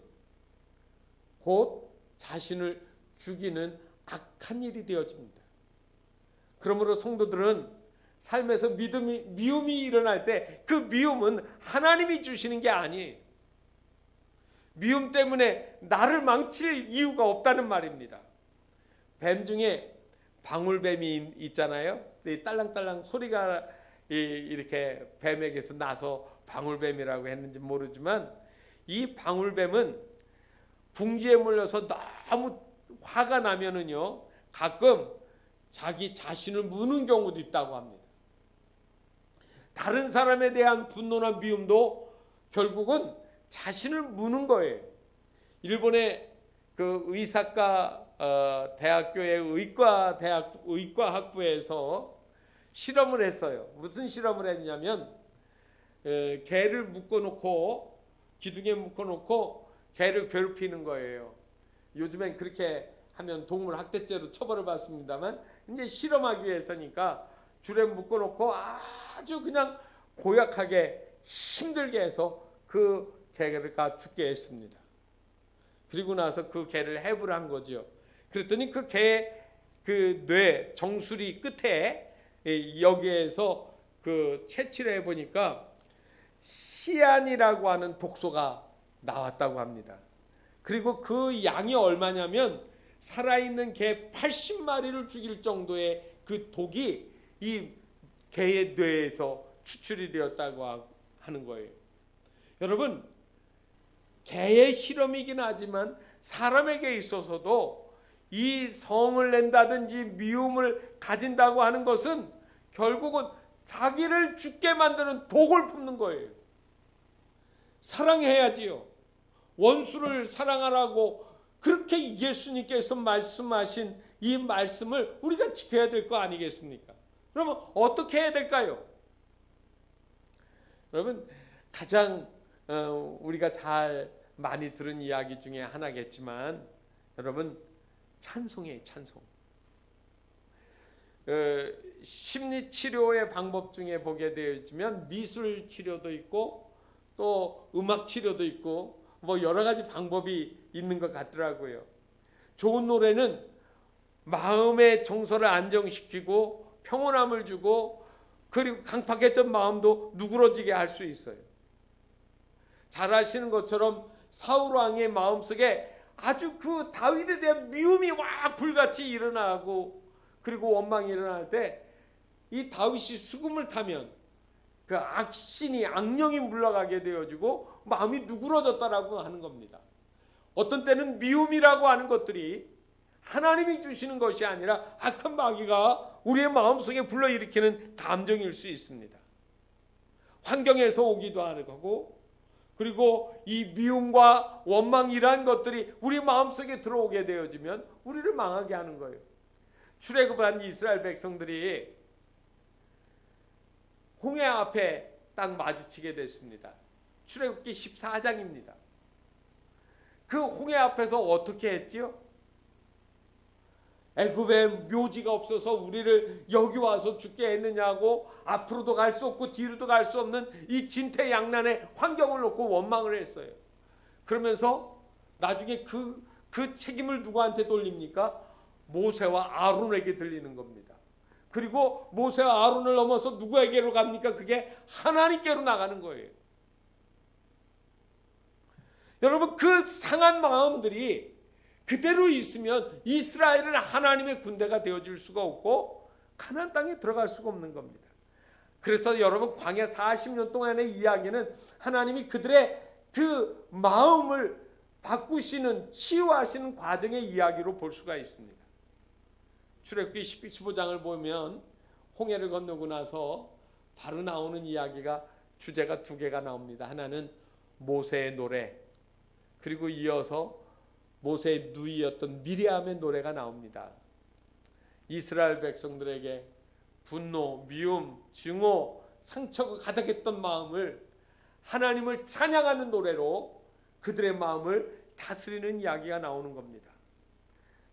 곧 자신을 죽이는 악한 일이 되어집니다. 그러므로 성도들은 삶에서 미움이 일어날 때 그 미움은 하나님이 주시는 게 아니에요. 미움 때문에 나를 망칠 이유가 없다는 말입니다. 뱀 중에 방울뱀이 있잖아요. 딸랑딸랑 소리가 이렇게 뱀에게서 나서 방울뱀이라고 했는지 모르지만 이 방울뱀은 궁지에 몰려서 너무 화가 나면은요 가끔 자기 자신을 무는 경우도 있다고 합니다. 다른 사람에 대한 분노나 미움도 결국은 자신을 무는 거예요. 일본의 그 의사과 대학교의 의과학부에서 실험을 했어요. 무슨 실험을 했냐면 개를 묶어놓고 기둥에 묶어놓고 개를 괴롭히는 거예요. 요즘엔 그렇게 하면 동물 학대죄로 처벌을 받습니다만 이제 실험하기 위해서니까 줄에 묶어놓고 아주 그냥 고약하게 힘들게 해서 그 개가 죽게 했습니다. 그리고 나서 그 개를 해부를 한 거죠. 그랬더니 그 개의 그 뇌 정수리 끝에 여기에서 그 채취를 해보니까 시안이라고 하는 독소가 나왔다고 합니다. 그리고 그 양이 얼마냐면 살아있는 개 80마리를 죽일 정도의 그 독이 이 개의 뇌에서 추출이 되었다고 하는 거예요. 여러분, 개의 실험이긴 하지만 사람에게 있어서도 이 성을 낸다든지 미움을 가진다고 하는 것은 결국은 자기를 죽게 만드는 독을 품는 거예요. 사랑해야지요. 원수를 사랑하라고 그렇게 예수님께서 말씀하신 이 말씀을 우리가 지켜야 될 거 아니겠습니까? 그러면 어떻게 해야 될까요? 여러분, 가장 우리가 잘 많이 들은 이야기 중에 하나겠지만 여러분, 찬송이에요. 찬송. 심리치료의 방법 중에 보게 되어지면 미술 치료도 있고 또 음악 치료도 있고 뭐 여러 가지 방법이 있는 것 같더라고요. 좋은 노래는 마음의 정서를 안정시키고 평온함을 주고 그리고 강팍했던 마음도 누그러지게 할 수 있어요. 잘 아시는 것처럼 사울 왕의 마음속에 아주 그 다윗에 대한 미움이 와 불같이 일어나고 그리고 원망이 일어날 때 이 다윗이 수금을 타면 그 악신이 악령이 물러가게 되어지고 마음이 누그러졌다라고 하는 겁니다. 어떤 때는 미움이라고 하는 것들이 하나님이 주시는 것이 아니라 악한 마귀가 우리의 마음속에 불러일으키는 감정일 수 있습니다. 환경에서 오기도 하고 그리고 이 미움과 원망이라는 것들이 우리 마음속에 들어오게 되어지면 우리를 망하게 하는 거예요. 출애굽한 이스라엘 백성들이 홍해 앞에 딱 마주치게 됐습니다. 출애굽기 14장입니다. 그 홍해 앞에서 어떻게 했지요? 애굽에 묘지가 없어서 우리를 여기 와서 죽게 했느냐고 앞으로도 갈 수 없고 뒤로도 갈 수 없는 이 진퇴양난의 환경을 놓고 원망을 했어요. 그러면서 나중에 그 책임을 누구한테 돌립니까? 모세와 아론에게 들리는 겁니다. 그리고 모세와 아론을 넘어서 누구에게로 갑니까? 그게 하나님께로 나가는 거예요. 여러분, 그 상한 마음들이 그대로 있으면 이스라엘은 하나님의 군대가 되어줄 수가 없고 가나안 땅에 들어갈 수가 없는 겁니다. 그래서 여러분, 광야 40년 동안의 이야기는 하나님이 그들의 그 마음을 바꾸시는, 치유하시는 과정의 이야기로 볼 수가 있습니다. 출애굽기 15장을 보면 홍해를 건너고 나서 바로 나오는 이야기가, 주제가 두 개가 나옵니다. 하나는 모세의 노래, 그리고 이어서 모세의 누이였던 미리암의 노래가 나옵니다. 이스라엘 백성들에게 분노, 미움, 증오, 상처가 가득했던 마음을 하나님을 찬양하는 노래로 그들의 마음을 다스리는 이야기가 나오는 겁니다.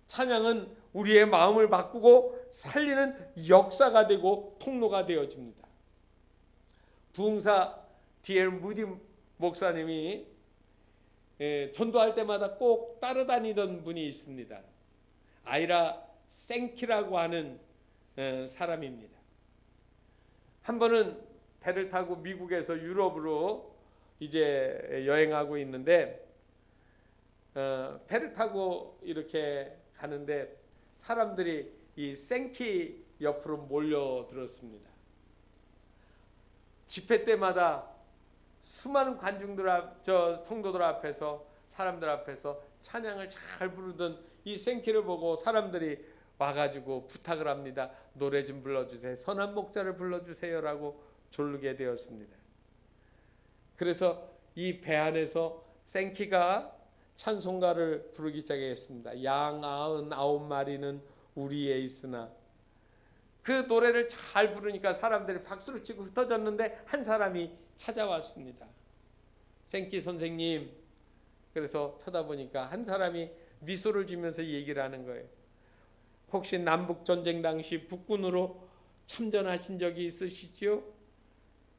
찬양은 우리의 마음을 바꾸고 살리는 역사가 되고 통로가 되어집니다. 부흥사 D.L. 무디 목사님이 전도할 때마다 꼭 따라다니던 분이 있습니다. 아이라 생키라고 하는 사람입니다. 한 번은 배를 타고 미국에서 유럽으로 이제 여행하고 있는데 배를 타고 이렇게 가는데 사람들이 이 생키 옆으로 몰려들었습니다. 집회 때마다 수많은 관중들 성도들 앞에서, 사람들 앞에서 찬양을 잘 부르던 이 생키를 보고 사람들이 와가지고 부탁을 합니다. 노래 좀 불러주세요. 선한 목자를 불러주세요라고 조르게 되었습니다. 그래서 이 배 안에서 생키가 찬송가를 부르기 시작했습니다. 양 99마리는 우리에 있으나. 그 노래를 잘 부르니까 사람들이 박수를 치고 흩어졌는데 한 사람이 찾아왔습니다. 생키 선생님. 그래서 쳐다보니까 한 사람이 미소를 지면서 얘기를 하는 거예요. 혹시 남북전쟁 당시 북군으로 참전하신 적이 있으시죠?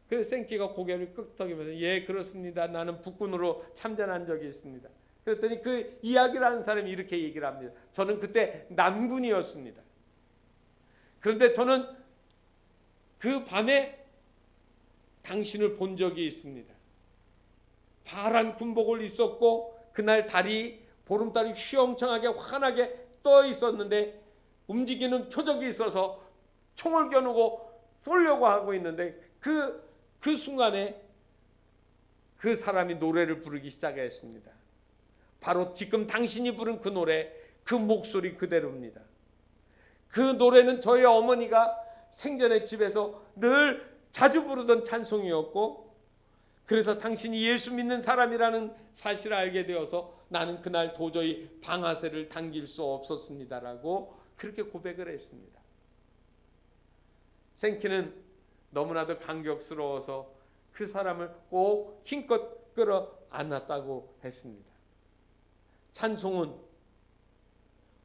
그래서 생키가 고개를 끄덕이면서 예, 그렇습니다. 나는 북군으로 참전한 적이 있습니다. 그랬더니 그 이야기를 하는 사람이 이렇게 얘기를 합니다. 저는 그때 남군이었습니다. 그런데 저는 그 밤에 당신을 본 적이 있습니다. 파란 군복을 입었고 그날 달이, 보름달이 휘영청하게 환하게 떠 있었는데 움직이는 표적이 있어서 총을 겨누고 쏘려고 하고 있는데 그 순간에 그 사람이 노래를 부르기 시작했습니다. 바로 지금 당신이 부른 그 노래, 그 목소리 그대로입니다. 그 노래는 저희 어머니가 생전에 집에서 늘 자주 부르던 찬송이었고, 그래서 당신이 예수 믿는 사람이라는 사실을 알게 되어서 나는 그날 도저히 방아쇠를 당길 수 없었습니다라고 그렇게 고백을 했습니다. 생키는 너무나도 감격스러워서 그 사람을 꼭 힘껏 끌어안았다고 했습니다. 찬송은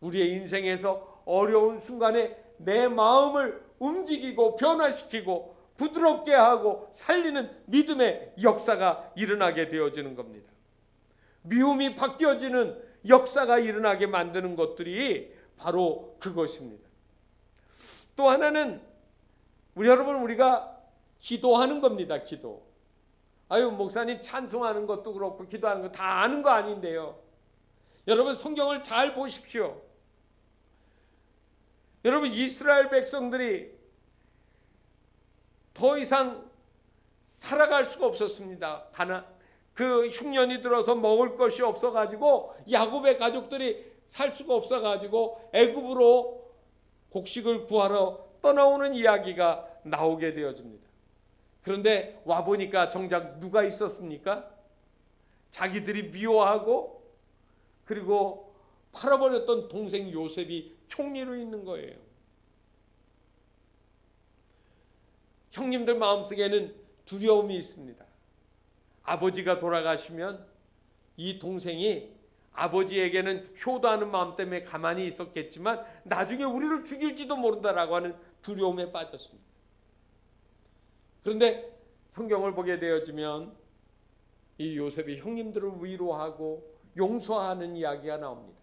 우리의 인생에서 어려운 순간에 내 마음을 움직이고 변화시키고 부드럽게 하고 살리는 믿음의 역사가 일어나게 되어지는 겁니다. 미움이 바뀌어지는 역사가 일어나게 만드는 것들이 바로 그것입니다. 또 하나는 우리가 기도하는 겁니다. 기도. 아유, 목사님 찬송하는 것도 그렇고 기도하는 거 다 아는 거 아닌데요. 여러분, 성경을 잘 보십시오. 여러분, 이스라엘 백성들이 더 이상 살아갈 수가 없었습니다. 그 흉년이 들어서 먹을 것이 없어가지고 야곱의 가족들이 살 수가 없어가지고 애굽으로 곡식을 구하러 떠나오는 이야기가 나오게 되어집니다. 그런데 와보니까 정작 누가 있었습니까? 자기들이 미워하고 그리고 팔아버렸던 동생 요셉이 총리로 있는 거예요. 형님들 마음속에는 두려움이 있습니다. 아버지가 돌아가시면 이 동생이 아버지에게는 효도하는 마음 때문에 가만히 있었겠지만 나중에 우리를 죽일지도 모른다라고 하는 두려움에 빠졌습니다. 그런데 성경을 보게 되어지면 이 요셉이 형님들을 위로하고 용서하는 이야기가 나옵니다.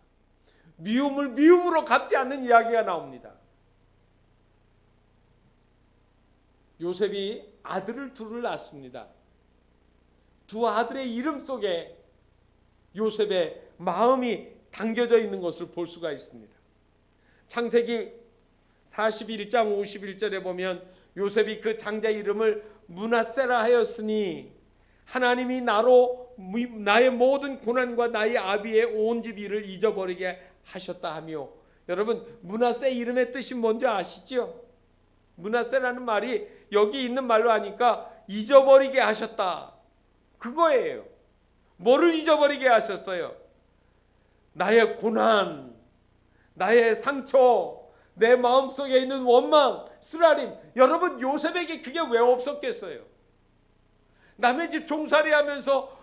미움을 미움으로 갚지 않는 이야기가 나옵니다. 요셉이 아들을 둘을 낳습니다. 두 아들의 이름 속에 요셉의 마음이 담겨져 있는 것을 볼 수가 있습니다. 창세기 41장 51절에 보면 요셉이 그 장자 이름을 므낫세라 하였으니 하나님이 나의 모든 고난과 나의 아비의 온 집 일을 잊어버리게 하셨다 하며, 여러분 므낫세 이름의 뜻이 뭔지 아시죠? 므낫세라는 말이 여기 있는 말로 하니까 잊어버리게 하셨다, 그거예요. 뭐를 잊어버리게 하셨어요? 나의 고난, 나의 상처, 내 마음속에 있는 원망, 쓰라림. 여러분 요셉에게 그게 왜 없었겠어요? 남의 집 종살이 하면서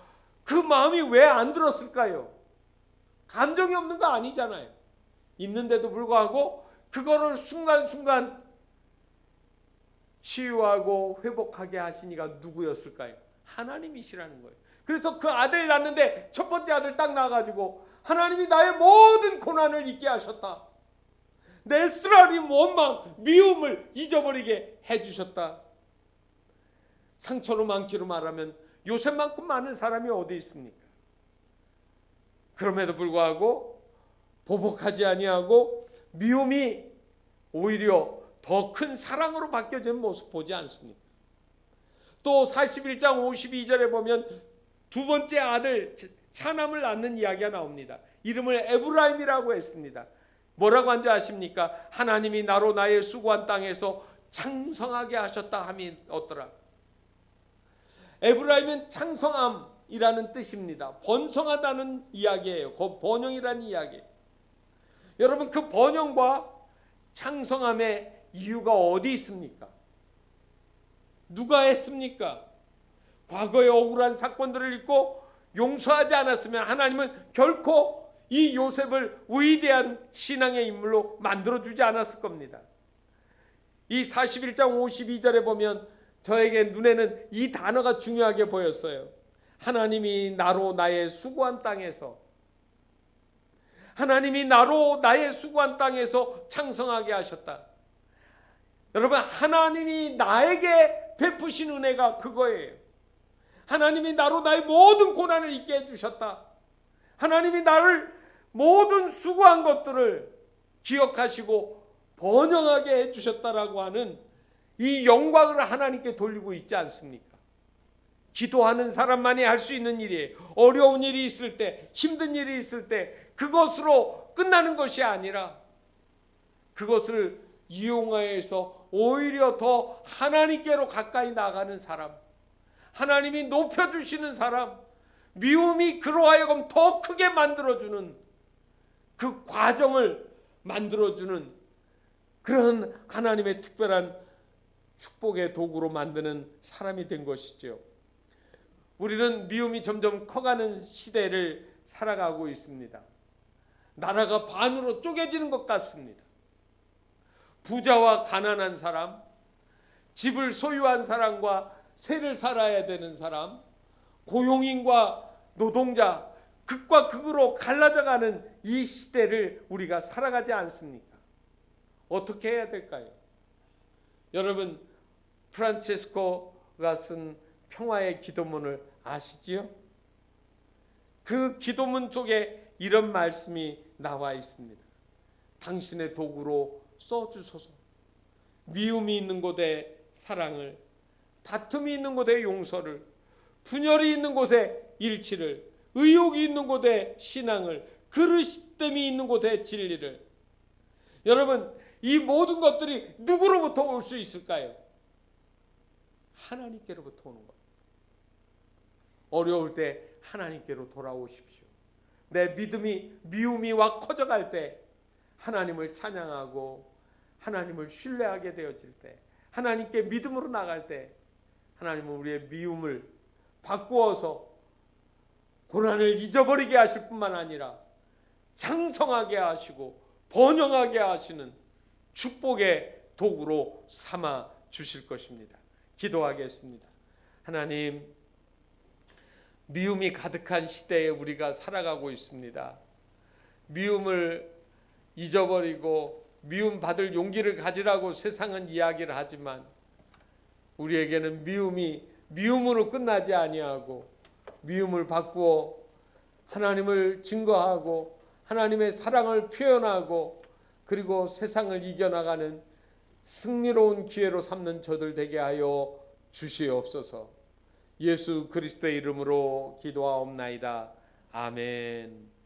그 마음이 왜 안 들었을까요? 감정이 없는 거 아니잖아요. 있는데도 불구하고 그거를 순간순간 치유하고 회복하게 하신 이가 누구였을까요? 하나님이시라는 거예요. 그래서 그 아들 낳는데 첫 번째 아들 딱 낳아가지고 하나님이 나의 모든 고난을 잊게 하셨다, 내 쓰라림, 원망, 미움을 잊어버리게 해주셨다. 상처로 많기로 말하면 요셉만큼 많은 사람이 어디 있습니까? 그럼에도 불구하고 보복하지 아니하고 미움이 오히려 더 큰 사랑으로 바뀌어지는 모습 보지 않습니까? 또 41장 52절에 보면 두 번째 아들 차남을 낳는 이야기가 나옵니다. 이름을 에브라임이라고 했습니다. 뭐라고 한지 아십니까? 하나님이 나로 나의 수고한 땅에서 창성하게 하셨다 함이 어떠라. 에브라임은 창성함이라는 뜻입니다. 번성하다는 이야기예요. 번영이라는 이야기예요. 여러분 그 번영과 창성함의 이유가 어디 있습니까? 누가 했습니까? 과거의 억울한 사건들을 잊고 용서하지 않았으면 하나님은 결코 이 요셉을 위대한 신앙의 인물로 만들어주지 않았을 겁니다. 이 41장 52절에 보면 저에게 눈에는 이 단어가 중요하게 보였어요. 하나님이 나로 나의 수고한 땅에서, 하나님이 나로 나의 수고한 땅에서 창성하게 하셨다. 여러분 하나님이 나에게 베푸신 은혜가 그거예요. 하나님이 나로 나의 모든 고난을 잊게 해주셨다. 하나님이 나를 모든 수고한 것들을 기억하시고 번영하게 해주셨다라고 하는 이 영광을 하나님께 돌리고 있지 않습니까? 기도하는 사람만이 할 수 있는 일이에요. 어려운 일이 있을 때, 힘든 일이 있을 때 그것으로 끝나는 것이 아니라 그것을 이용해서 오히려 더 하나님께로 가까이 나가는 사람, 하나님이 높여주시는 사람, 미움이 그로 하여금 더 크게 만들어주는 그 과정을 만들어주는 그런 하나님의 특별한 축복의 도구로 만드는 사람이 된 것이죠. 우리는 미움이 점점 커가는 시대를 살아가고 있습니다. 나라가 반으로 쪼개지는 것 같습니다. 부자와 가난한 사람, 집을 소유한 사람과 세를 살아야 되는 사람, 고용인과 노동자, 극과 극으로 갈라져가는 이 시대를 우리가 살아가지 않습니까? 어떻게 해야 될까요? 여러분 프란체스코가 쓴 평화의 기도문을 아시지요? 그 기도문 속에 이런 말씀이 나와 있습니다. 당신의 도구로 써주소서. 미움이 있는 곳에 사랑을, 다툼이 있는 곳에 용서를, 분열이 있는 곳에 일치를, 의욕이 있는 곳에 신앙을, 그릇됨이 있는 곳에 진리를. 여러분 이 모든 것들이 누구로부터 올 수 있을까요? 하나님께로부터 오는 것. 어려울 때 하나님께로 돌아오십시오. 내 믿음이 미움이 와 커져갈 때 하나님을 찬양하고 하나님을 신뢰하게 되어질 때, 하나님께 믿음으로 나갈 때 하나님은 우리의 미움을 바꾸어서 고난을 잊어버리게 하실 뿐만 아니라 장성하게 하시고 번영하게 하시는 축복의 도구로 삼아 주실 것입니다. 기도하겠습니다. 하나님, 미움이 가득한 시대에 우리가 살아가고 있습니다. 미움을 잊어버리고 미움 받을 용기를 가지라고 세상은 이야기를 하지만 우리에게는 미움이 미움으로 끝나지 아니하고 미움을 바꾸어 하나님을 증거하고 하나님의 사랑을 표현하고 그리고 세상을 이겨나가는 승리로운 기회로 삼는 저들 되게 하여 주시옵소서. 예수 그리스도의 이름으로 기도하옵나이다. 아멘.